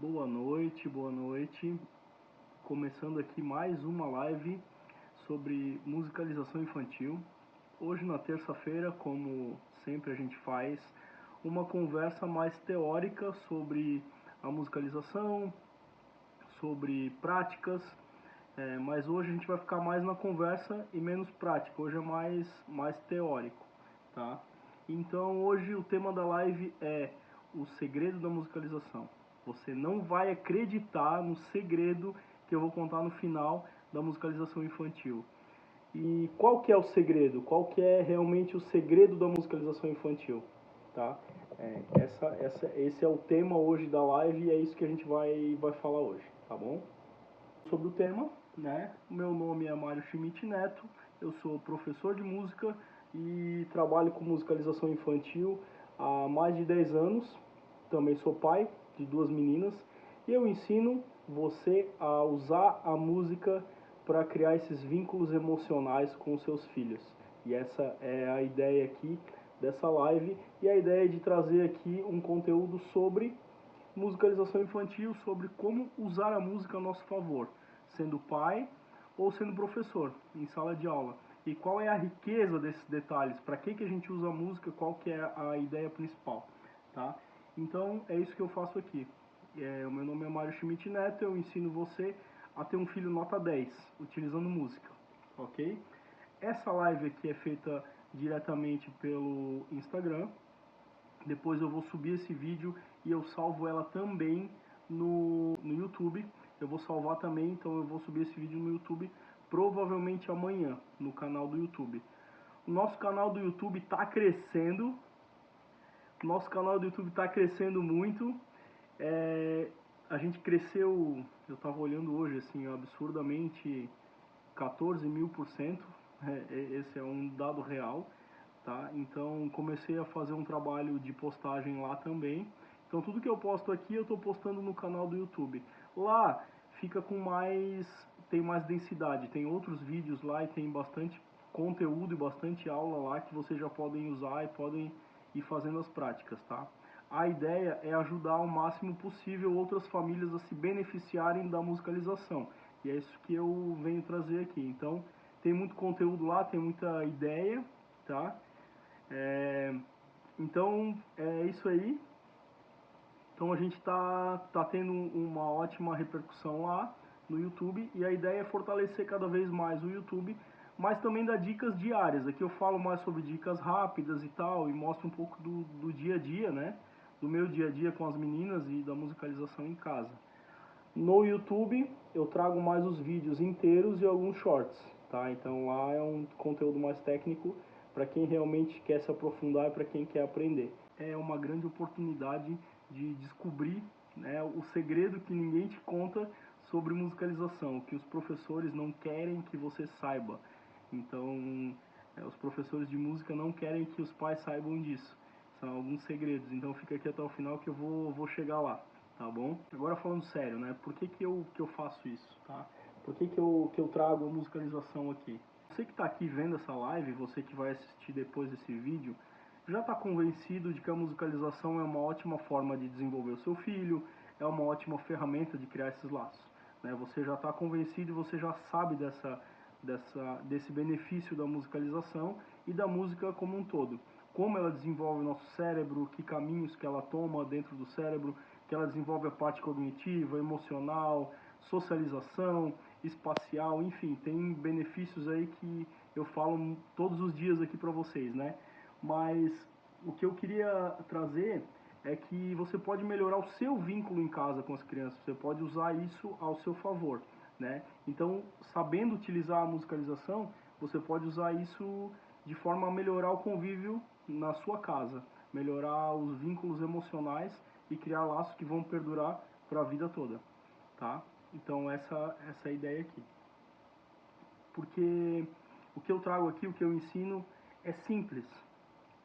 Boa noite, boa noite. Começando aqui mais uma live sobre musicalização infantil. Hoje, na terça-feira, como sempre a gente faz, uma conversa mais teórica sobre a musicalização, sobre práticas, mas hoje a gente vai ficar mais na conversa e menos prática. Hoje é mais teórico, tá? Então hoje o tema da live é o segredo da musicalização. Você não vai acreditar no segredo que eu vou contar no final da musicalização infantil. E qual que é o segredo? Qual que é realmente o segredo da musicalização infantil? Tá? Esse é o tema hoje da live e é isso que a gente vai falar hoje, tá bom? Sobre o tema, né? O meu nome é Mário Schmidt Neto, eu sou professor de música e trabalho com musicalização infantil há mais de 10 anos. Também sou pai de duas meninas e eu ensino você a usar a música para criar esses vínculos emocionais com os seus filhos. E essa é a ideia aqui dessa live e a ideia é de trazer aqui um conteúdo sobre musicalização infantil, sobre como usar a música a nosso favor, sendo pai ou sendo professor em sala de aula. E qual é a riqueza desses detalhes? Para que a gente usa a música? Qual que é a ideia principal? Tá? Então é isso que eu faço aqui. O meu nome é Mário Schmidt Neto, eu ensino você a ter um filho nota 10 utilizando música, ok? Essa live aqui é feita diretamente pelo Instagram. Depois eu vou subir esse vídeo e eu salvo ela também no YouTube. Eu vou salvar também, então eu vou subir esse vídeo no YouTube provavelmente amanhã, no canal do YouTube. O nosso canal do YouTube está crescendo. Nosso canal do YouTube está crescendo muito. A gente cresceu, eu estava olhando hoje, assim, absurdamente 14.000%. Esse é um dado real. Tá? Então comecei a fazer um trabalho de postagem lá também. Então tudo que eu posto aqui eu estou postando no canal do YouTube. Lá fica tem mais densidade, tem outros vídeos lá e tem bastante conteúdo e bastante aula lá que vocês já podem usar e podem ir fazendo as práticas, tá? A ideia é ajudar ao máximo possível outras famílias a se beneficiarem da musicalização. E é isso que eu venho trazer aqui. Então tem muito conteúdo lá, tem muita ideia, tá? Então é isso aí. Então a gente tá tendo uma ótima repercussão lá no YouTube e a ideia é fortalecer cada vez mais o YouTube, mas também dar dicas diárias. Aqui eu falo mais sobre dicas rápidas e tal, e mostro um pouco do dia a dia, né? Do meu dia a dia com as meninas e da musicalização em casa. No YouTube eu trago mais os vídeos inteiros e alguns shorts, tá? Então lá é um conteúdo mais técnico para quem realmente quer se aprofundar e para quem quer aprender. É uma grande oportunidade de descobrir, né, o segredo que ninguém te conta sobre musicalização, que os professores não querem que você saiba. Então, os professores de música não querem que os pais saibam disso. São alguns segredos. Então fica aqui até o final que eu vou chegar lá. Tá bom? Agora falando sério, né? Por que eu faço isso, tá? Por que eu trago a musicalização aqui? Você que está aqui vendo essa live, você que vai assistir depois desse vídeo, já está convencido de que a musicalização é uma ótima forma de desenvolver o seu filho, é uma ótima ferramenta de criar esses laços. Né? Você já está convencido e você já sabe desse benefício da musicalização e da música como um todo. Como ela desenvolve o nosso cérebro, que caminhos que ela toma dentro do cérebro, que ela desenvolve a parte cognitiva, emocional, socialização, espacial, enfim, tem benefícios aí que eu falo todos os dias aqui para vocês, né? Mas o que eu queria trazer é que você pode melhorar o seu vínculo em casa com as crianças, você pode usar isso ao seu favor, né? Então, sabendo utilizar a musicalização, você pode usar isso de forma a melhorar o convívio na sua casa, melhorar os vínculos emocionais e criar laços que vão perdurar para a vida toda, tá? Então essa é a ideia aqui. Porque o que eu trago aqui, o que eu ensino é simples,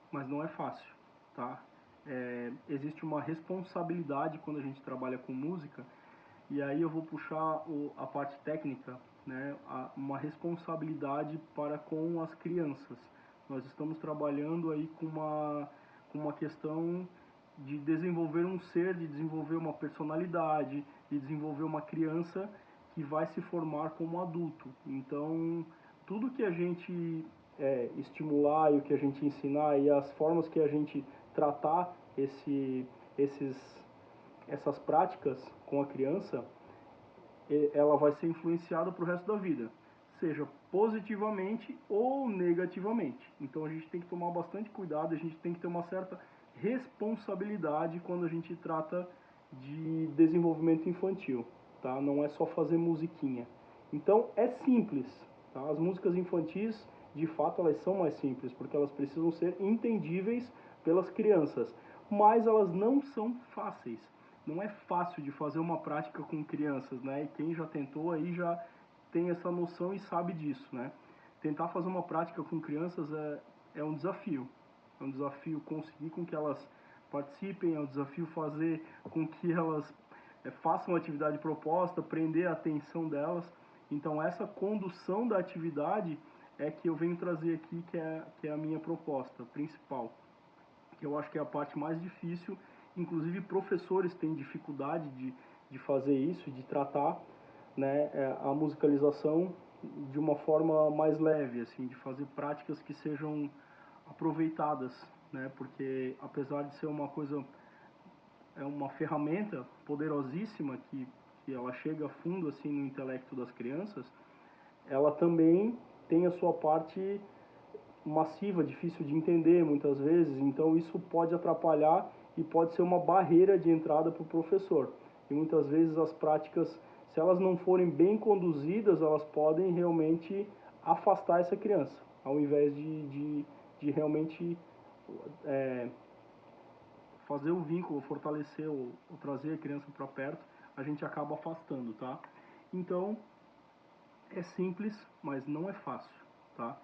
mas não é fácil, tá? Existe uma responsabilidade quando a gente trabalha com música, e aí eu vou puxar a parte técnica, né? Uma responsabilidade para com as crianças. Nós estamos trabalhando aí com uma questão de desenvolver um ser, de desenvolver uma personalidade, de desenvolver uma criança que vai se formar como adulto. Então, tudo que a gente estimular e o que a gente ensinar e as formas que a gente tratar essas práticas com a criança, ela vai ser influenciada para o resto da vida, seja positivamente ou negativamente. Então a gente tem que tomar bastante cuidado, a gente tem que ter uma certa responsabilidade quando a gente trata de desenvolvimento infantil, tá? Não é só fazer musiquinha. Então é simples, tá? As músicas infantis, de fato, elas são mais simples, porque elas precisam ser entendíveis pelas crianças, mas elas não são fáceis. Não é fácil de fazer uma prática com crianças, né? E quem já tentou aí já tem essa noção e sabe disso, né? Tentar fazer uma prática com crianças é um desafio. É um desafio conseguir com que elas participem, é um desafio fazer com que elas façam a atividade proposta, prender a atenção delas. Então essa condução da atividade é que eu venho trazer aqui, que é a minha proposta principal, que eu acho que é a parte mais difícil. Inclusive professores têm dificuldade de fazer isso, de tratar, né, a musicalização de uma forma mais leve, assim, de fazer práticas que sejam aproveitadas, né, porque apesar de ser uma coisa, é uma ferramenta poderosíssima que ela chega a fundo assim no intelecto das crianças, ela também tem a sua parte massiva, difícil de entender muitas vezes, então isso pode atrapalhar e pode ser uma barreira de entrada para o professor. E muitas vezes as práticas, se elas não forem bem conduzidas, elas podem realmente afastar essa criança, ao invés de realmente fazer o vínculo, fortalecer ou trazer a criança para perto, a gente acaba afastando, tá? Então, é simples, mas não é fácil, tá?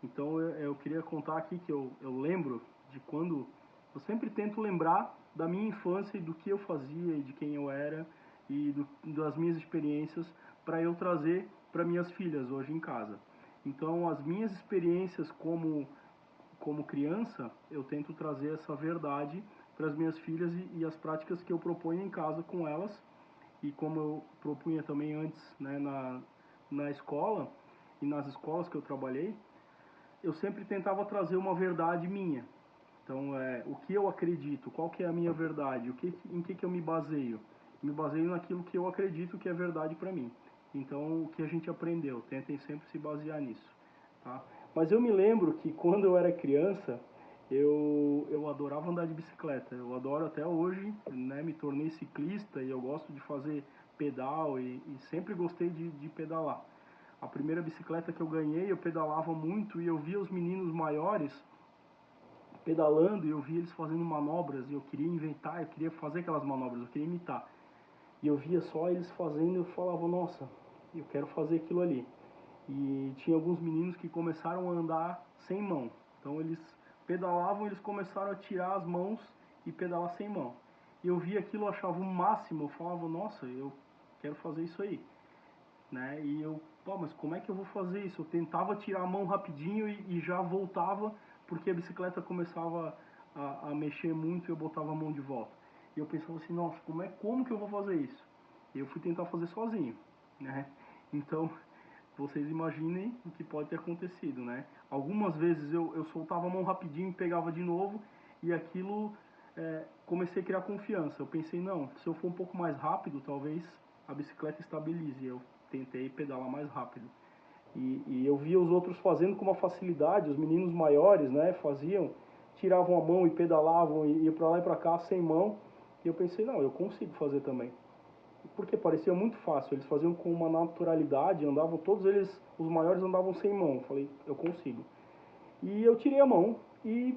Então eu queria contar aqui que eu lembro de quando, eu sempre tento lembrar da minha infância e do que eu fazia e de quem eu era e das minhas experiências para eu trazer para minhas filhas hoje em casa. Então as minhas experiências como criança, eu tento trazer essa verdade para as minhas filhas e as práticas que eu proponho em casa com elas, e como eu propunha também antes, né, na escola e nas escolas que eu trabalhei, eu sempre tentava trazer uma verdade minha. Então, o que eu acredito, qual que é a minha verdade, em que eu me baseio? Me baseio naquilo que eu acredito que é verdade para mim. Então, o que a gente aprendeu, tentem sempre se basear nisso, tá? Mas eu me lembro que quando eu era criança, eu adorava andar de bicicleta. Eu adoro até hoje, né? Me tornei ciclista e eu gosto de fazer pedal e sempre gostei de pedalar. A primeira bicicleta que eu ganhei, eu pedalava muito e eu via os meninos maiores pedalando e eu via eles fazendo manobras e eu queria inventar, eu queria fazer aquelas manobras, eu queria imitar. E eu via só eles fazendo e eu falava, nossa, eu quero fazer aquilo ali. E tinha alguns meninos que começaram a andar sem mão. Então eles pedalavam, eles começaram a tirar as mãos e pedalar sem mão. E eu via aquilo, eu achava o máximo, eu falava, nossa, eu quero fazer isso aí, né? E eu, pô, mas como é que eu vou fazer isso? Eu tentava tirar a mão rapidinho e já voltava, porque a bicicleta começava a mexer muito e eu botava a mão de volta. E eu pensava assim, nossa, como que eu vou fazer isso? E eu fui tentar fazer sozinho, né? Então, vocês imaginem o que pode ter acontecido, né? Algumas vezes eu soltava a mão rapidinho e pegava de novo, e aquilo, comecei a criar confiança. Eu pensei, não, se eu for um pouco mais rápido, talvez a bicicleta estabilize. Eu tentei pedalar mais rápido. E eu via os outros fazendo com uma facilidade, os meninos maiores, né, faziam, tiravam a mão e pedalavam, e iam para lá e para cá sem mão, e eu pensei, não, eu consigo fazer também. Porque parecia muito fácil, eles faziam com uma naturalidade, andavam, todos eles, os maiores andavam sem mão, eu falei, eu consigo. E eu tirei a mão e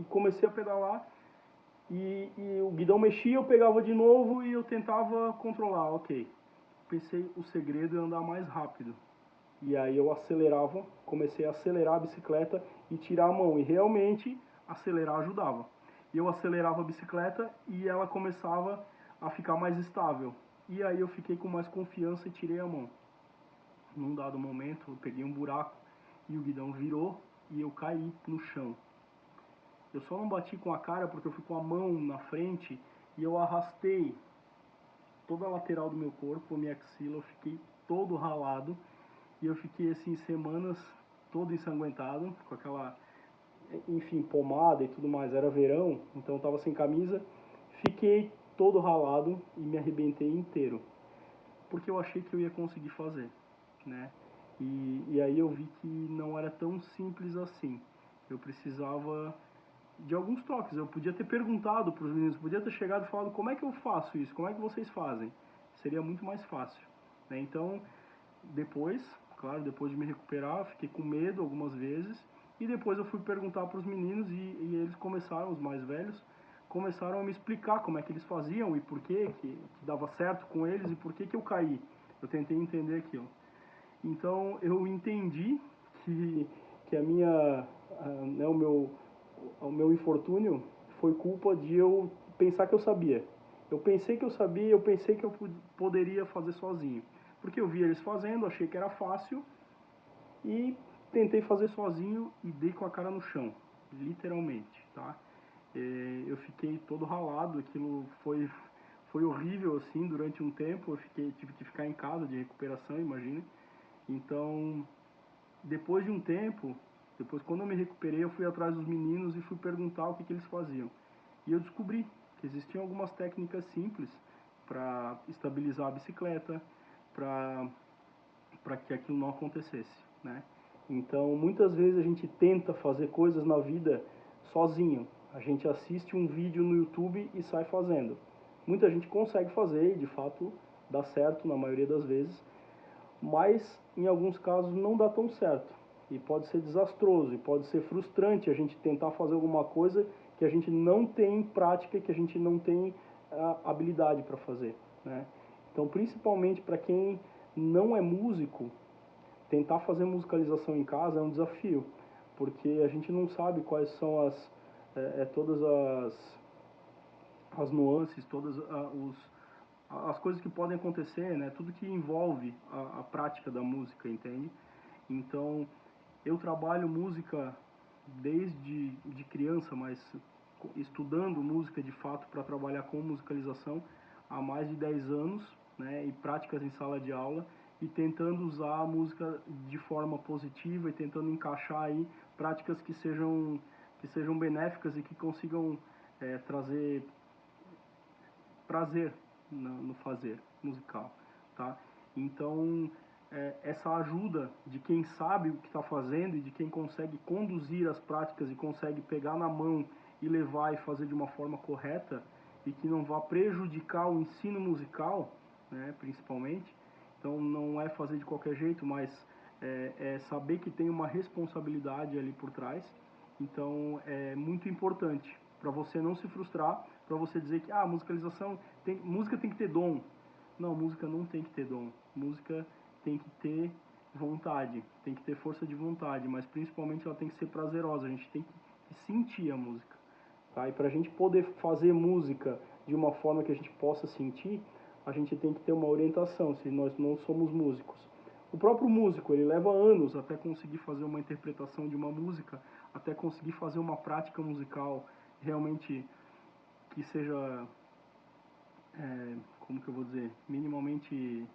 comecei a pedalar, e o guidão mexia, eu pegava de novo e eu tentava controlar, ok. Pensei, o segredo é andar mais rápido. E aí eu acelerava, comecei a acelerar a bicicleta e tirar a mão. E realmente acelerar ajudava. E eu acelerava a bicicleta e ela começava a ficar mais estável. E aí eu fiquei com mais confiança e tirei a mão. Num dado momento eu peguei um buraco e o guidão virou e eu caí no chão. Eu só não bati com a cara porque eu fui com a mão na frente e eu arrastei toda a lateral do meu corpo, a minha axila, eu fiquei todo ralado e eu fiquei assim semanas todo ensanguentado, com aquela, enfim, pomada e tudo mais. Era verão, então eu tava sem camisa, fiquei todo ralado e me arrebentei inteiro, porque eu achei que eu ia conseguir fazer, né? E aí eu vi que não era tão simples assim. Eu precisava de alguns toques. Eu podia ter perguntado para os meninos, podia ter chegado e falado como é que eu faço isso, como é que vocês fazem. Seria muito mais fácil, né? Então, depois, claro, depois de me recuperar, fiquei com medo algumas vezes e depois eu fui perguntar para os meninos e eles começaram, os mais velhos, começaram a me explicar como é que eles faziam e por que dava certo com eles e por que eu caí. Eu tentei entender aquilo. Então eu entendi que a minha, né, o meu infortúnio foi culpa de eu pensar que eu sabia. Eu pensei que eu sabia, eu pensei que eu poderia fazer sozinho. Porque eu vi eles fazendo, achei que era fácil e tentei fazer sozinho e dei com a cara no chão, literalmente, tá? Eu fiquei todo ralado, aquilo foi horrível assim durante um tempo, tive que ficar em casa de recuperação, imagine. Então, depois de um tempo, depois quando eu me recuperei, eu fui atrás dos meninos e fui perguntar o que eles faziam. E eu descobri que existiam algumas técnicas simples para estabilizar a bicicleta, para que aquilo não acontecesse, né? Então, muitas vezes a gente tenta fazer coisas na vida sozinho. A gente assiste um vídeo no YouTube e sai fazendo. Muita gente consegue fazer e, de fato, dá certo na maioria das vezes, mas em alguns casos não dá tão certo e pode ser desastroso e pode ser frustrante a gente tentar fazer alguma coisa que a gente não tem prática, que a gente não tem habilidade para fazer, né? Então, principalmente para quem não é músico, tentar fazer musicalização em casa é um desafio, porque a gente não sabe quais são todas as nuances, todas as coisas que podem acontecer, né? Tudo que envolve a prática da música, entende? Então, eu trabalho música desde de criança, mas estudando música de fato para trabalhar com musicalização há mais de 10 anos, né? E práticas em sala de aula e tentando usar a música de forma positiva e tentando encaixar aí práticas que sejam benéficas e que consigam trazer prazer no fazer musical, tá? Então, essa ajuda de quem sabe o que está fazendo e de quem consegue conduzir as práticas e consegue pegar na mão e levar e fazer de uma forma correta e que não vá prejudicar o ensino musical, né, principalmente. Então, não é fazer de qualquer jeito, mas é saber que tem uma responsabilidade ali por trás. Então, é muito importante para você não se frustrar, para você dizer que musicalização música tem que ter dom. Não, música não tem que ter dom. Música tem que ter vontade, tem que ter força de vontade, mas principalmente ela tem que ser prazerosa. A gente tem que sentir a música, tá? E para a gente poder fazer música de uma forma que a gente possa sentir, a gente tem que ter uma orientação, se nós não somos músicos. O próprio músico, ele leva anos até conseguir fazer uma interpretação de uma música, até conseguir fazer uma prática musical realmente que seja, como que eu vou dizer, minimamente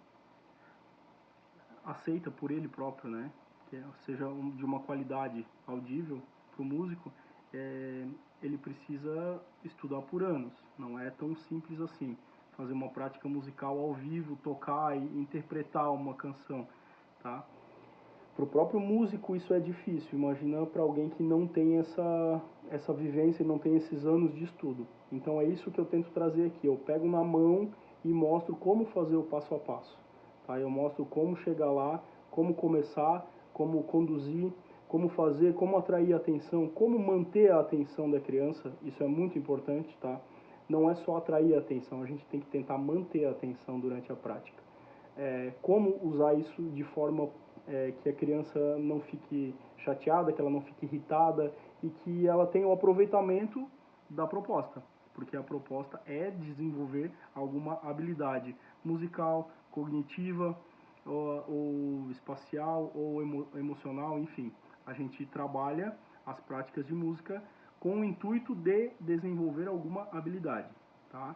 aceita por ele próprio, né? Que seja de uma qualidade audível para o músico, ele precisa estudar por anos. Não é tão simples assim. Fazer uma prática musical ao vivo, tocar e interpretar uma canção, tá? Para o próprio músico isso é difícil, imagina para alguém que não tem essa vivência e não tem esses anos de estudo. Então é isso que eu tento trazer aqui, eu pego na mão e mostro como fazer o passo a passo. Tá? Eu mostro como chegar lá, como começar, como conduzir, como fazer, como atrair a atenção, como manter a atenção da criança, isso é muito importante, tá? Não é só atrair a atenção, a gente tem que tentar manter a atenção durante a prática. Como usar isso de forma que a criança não fique chateada, que ela não fique irritada e que ela tenha o aproveitamento da proposta, porque a proposta é desenvolver alguma habilidade musical, cognitiva, ou espacial, ou emocional, enfim. A gente trabalha as práticas de música com o intuito de desenvolver alguma habilidade, tá?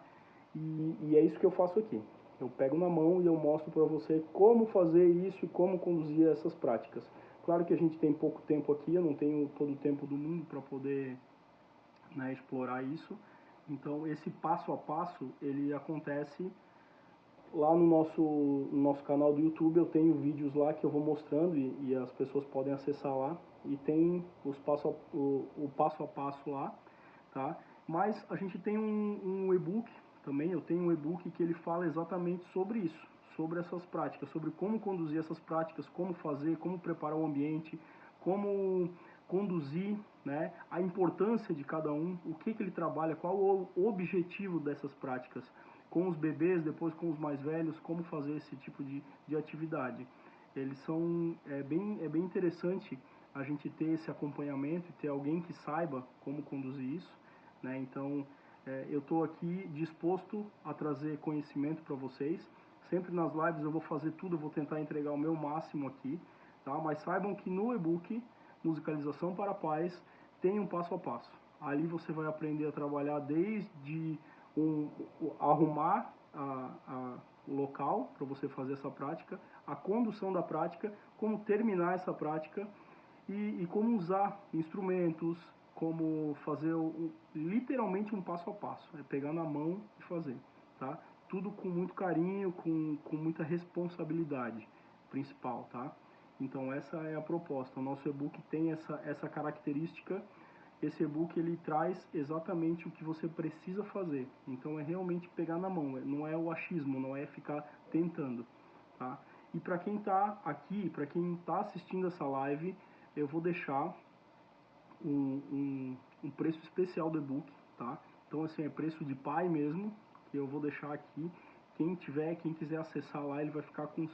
E é isso que eu faço aqui. Eu pego na mão e eu mostro para você como fazer isso e como conduzir essas práticas. Claro que a gente tem pouco tempo aqui, eu não tenho todo o tempo do mundo para poder, né, explorar isso. Então esse passo a passo, ele acontece lá no nosso canal do YouTube. Eu tenho vídeos lá que eu vou mostrando e as pessoas podem acessar lá. E tem o passo a passo lá, tá? Mas a gente tem um e-book também, eu tenho um e-book que ele fala exatamente sobre isso, sobre essas práticas, sobre como conduzir essas práticas, como fazer, como preparar o ambiente, como conduzir, né, a importância de cada um, o que ele trabalha, qual o objetivo dessas práticas, com os bebês, depois com os mais velhos, como fazer esse tipo de atividade. Eles são, é bem interessante a gente ter esse acompanhamento e ter alguém que saiba como conduzir isso, né? Então, eu estou aqui disposto a trazer conhecimento para vocês. Sempre nas lives eu vou fazer tudo, eu vou tentar entregar o meu máximo aqui, tá? Mas saibam que no e-book Musicalização para Pais tem um passo a passo. Ali você vai aprender a trabalhar desde arrumar o local para você fazer essa prática, a condução da prática, como terminar essa prática e como usar instrumentos, como fazer literalmente um passo a passo, é pegar na mão e fazer, tá? Tudo com muito carinho, com muita responsabilidade principal, tá? Então essa é a proposta. O nosso e-book tem essa característica. Esse e-book ele traz exatamente o que você precisa fazer. Então é realmente pegar na mão, não é o achismo, não é ficar tentando, tá? E para quem está aqui, para quem está assistindo essa live, eu vou deixar um preço especial do e-book, tá? Então assim, é preço de pai mesmo, que eu vou deixar aqui. Quem quiser acessar lá, ele vai ficar com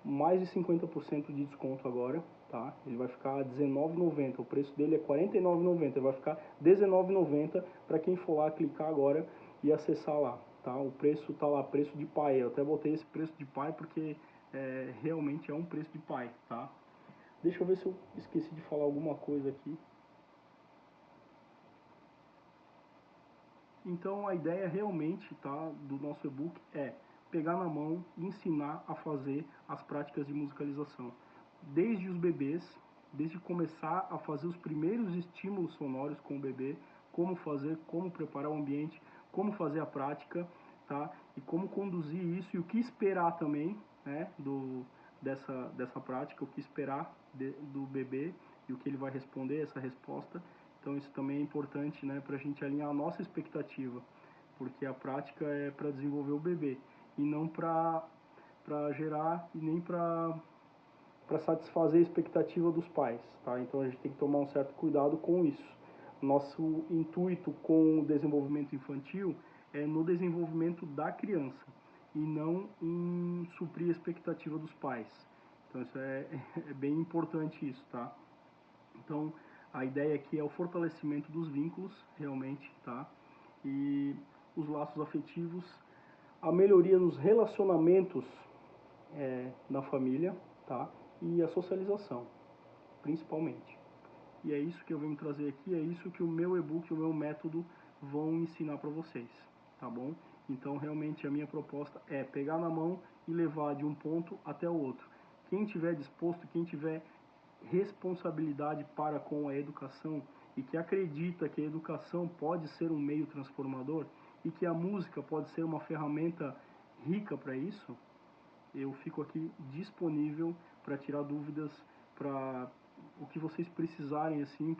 mais de 50% de desconto agora, tá? Ele vai ficar R$19,90, o preço dele é R$49,90, ele vai ficar R$19,90 para quem for lá clicar agora e acessar lá, tá? O preço tá lá, preço de pai, eu até botei esse preço de pai porque realmente é um preço de pai, tá? Deixa eu ver se eu esqueci de falar alguma coisa aqui. Então a ideia realmente, tá, do nosso e-book é pegar na mão e ensinar a fazer as práticas de musicalização. Desde os bebês, desde começar a fazer os primeiros estímulos sonoros com o bebê, como fazer, como preparar o ambiente, como fazer a prática, tá? E como conduzir isso e o que esperar também, né, dessa prática, o que esperar do bebê e o que ele vai responder, essa resposta. Então isso também é importante, né, para a gente alinhar a nossa expectativa, porque a prática é para desenvolver o bebê e não para gerar e nem para satisfazer a expectativa dos pais, tá? Então a gente tem que tomar um certo cuidado com isso. Nosso intuito com o desenvolvimento infantil é no desenvolvimento da criança e não em suprir a expectativa dos pais. Então isso é bem importante isso, tá? Então a ideia aqui é o fortalecimento dos vínculos, realmente, tá? E os laços afetivos, a melhoria nos relacionamentos na família, tá? E a socialização, principalmente. E é isso que eu venho trazer aqui, é isso que o meu e-book, o meu método vão ensinar para vocês, tá bom? Então, realmente, a minha proposta é pegar na mão e levar de um ponto até o outro. Quem tiver disposto, quem tiver responsabilidade para com a educação e que acredita que a educação pode ser um meio transformador e que a música pode ser uma ferramenta rica para isso, eu fico aqui disponível para tirar dúvidas, para o que vocês precisarem, assim,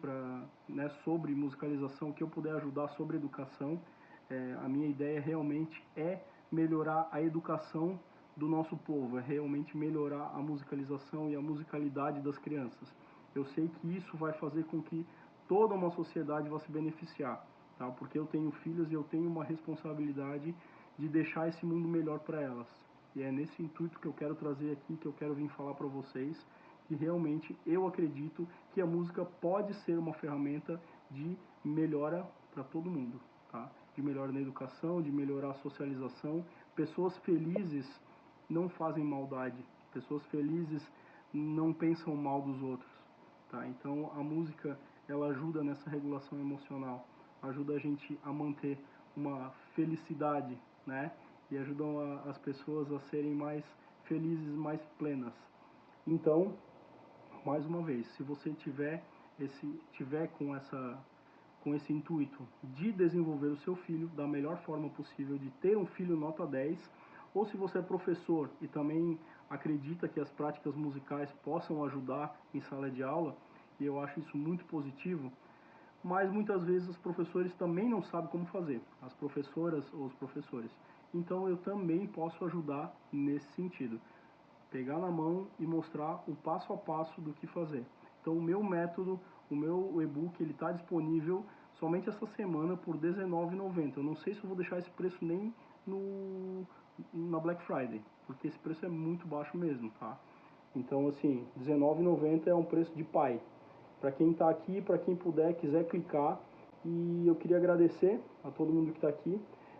né, sobre musicalização, o que eu puder ajudar sobre educação. A minha ideia realmente é melhorar a educação do nosso povo, é realmente melhorar a musicalização e a musicalidade das crianças. Eu sei que isso vai fazer com que toda uma sociedade vá se beneficiar, tá? Porque eu tenho filhas e eu tenho uma responsabilidade de deixar esse mundo melhor para elas. E é nesse intuito que eu quero trazer aqui, que eu quero vir falar para vocês, que realmente eu acredito que a música pode ser uma ferramenta de melhora para todo mundo, tá? De melhora na educação, de melhorar a socialização. Pessoas felizes não fazem maldade, pessoas felizes não pensam mal dos outros, tá? Então a música ela ajuda nessa regulação emocional, ajuda a gente a manter uma felicidade, né? E ajudam as pessoas a serem mais felizes, mais plenas. Então, mais uma vez, se você tiver com esse intuito de desenvolver o seu filho da melhor forma possível, de ter um filho nota 10, ou se você é professor e também acredita que as práticas musicais possam ajudar em sala de aula, e eu acho isso muito positivo, mas muitas vezes os professores também não sabem como fazer, as professoras ou os professores. Então eu também posso ajudar nesse sentido, pegar na mão e mostrar o passo a passo do que fazer. Então o meu método, o meu e-book, ele está disponível somente essa semana por R$19,90. Eu não sei se eu vou deixar esse preço nem na Black Friday, porque esse preço é muito baixo mesmo, tá? Então assim, R$19,90 é um preço de pai. Para quem está aqui, para quem puder, quiser clicar. E eu queria agradecer a todo mundo que está aqui.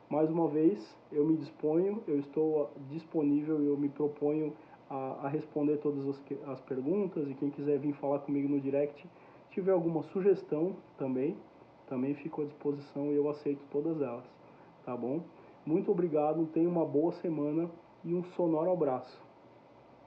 Mais uma vez, eu me disponho, eu estou disponível, eu me proponho a responder todas as perguntas, e quem quiser vir falar comigo no direct, tiver alguma sugestão também fico à disposição e eu aceito todas elas, tá bom? Muito obrigado, tenha uma boa semana e um sonoro abraço.